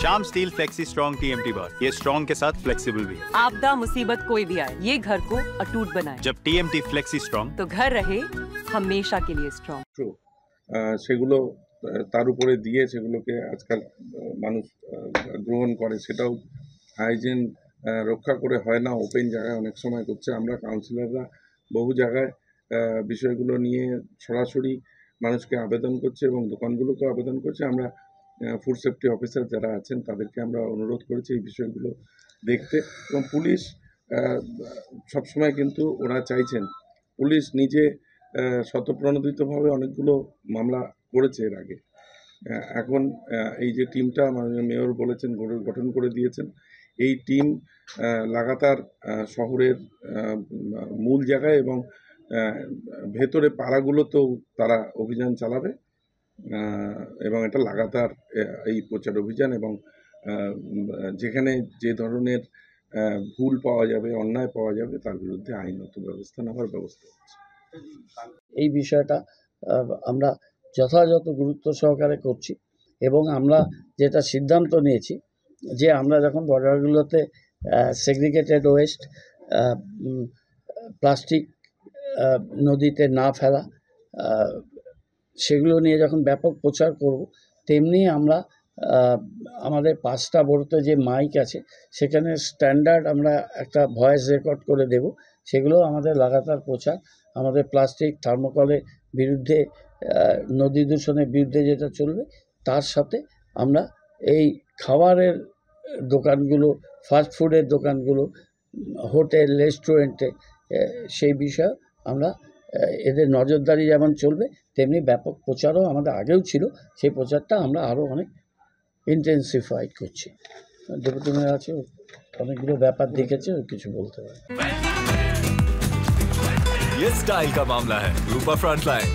Shyam steel flexi strong TMT बार, ये strong के साथ फ्लेक्सिबल भी है। आपदा मुसीबत कोई भी आए, ये घर को अटूट बनाए। जब TMT फ्लेक्सी स्ट्रॉन्ग, तो घर रहे हमेशा के लिए स्ट्रॉन्ग। সেগুলো তার উপরে দিয়ে সেগুলোকে আজকাল মানুষ গ্রহণ করে, সেটাও হাইজিন রক্ষা করে হয় না, ওপেন জায়গায় অনেক সময় করছে। আমরা কাউন্সিলররা বহু জায়গায় বিষয়গুলো নিয়ে সরাসরি মানুষকে আবেদন করছে এবং দোকানগুলোকেও আবেদন করছে। আমরা ফুড সেফটি অফিসার যারা আছেন তাদেরকে আমরা অনুরোধ করেছি এই বিষয়গুলো দেখতে, এবং পুলিশ সবসময় কিন্তু ওরা চাইছেন, পুলিশ নিজে স্বতঃপ্রণোদিতভাবে অনেকগুলো মামলা করেছে এর আগে। এখন এই যে টিমটা মাননীয় মেয়র বলেছেন গঠন করে দিয়েছেন, এই টিম লাগাতার শহরের মূল জায়গায় এবং ভেতরে পাড়াগুলোতেও তারা অভিযান চালাবে, এবং এটা লাগাতার এই প্রচার অভিযান, এবং যেখানে যে ধরনের ভুল পাওয়া যাবে, অন্যায় পাওয়া যাবে, তার বিরুদ্ধে আইনত ব্যবস্থা নেওয়ার ব্যবস্থা হচ্ছে। এই বিষয়টা আমরা যথাযথ গুরুত্ব সহকারে করছি, এবং আমরা যেটা সিদ্ধান্ত নিয়েছি যে আমরা যখন বর্ডারগুলোতে সেগ্রিগেটেড ওয়েস্ট, প্লাস্টিক নদীতে না ফেলা, সেগুলো নিয়ে যখন ব্যাপক প্রচার করব, তেমনি আমরা আমাদের 5টা বড়তে যে মাইক আছে সেখানে স্ট্যান্ডার্ড আমরা একটা ভয়েস রেকর্ড করে দেব, সেগুলো আমাদের লাগাতার প্রচার, আমাদের প্লাস্টিক থার্মোকলের বিরুদ্ধে, নদী দূষণের বিরুদ্ধে যেটা চলবে, তার সাথে আমরা এই খাবারের দোকানগুলো, ফাস্টফুডের দোকানগুলো, হোটেল রেস্টুরেন্টে, সেই বিষয়ে আমরা এদের নজরদারি যেমন চলবে তেমনি ব্যাপক প্রচারও আমাদের আগেও ছিল, সেই প্রচারটা আমরা আরও অনেক ইন্টেন্সিফাইড করছি। দেবতমে আছে, অনেকগুলো ব্যাপার দেখেছে, কিছু বলতে পারে। ये स्टाइल का मामला है, रूपा फ्रंटलाइन।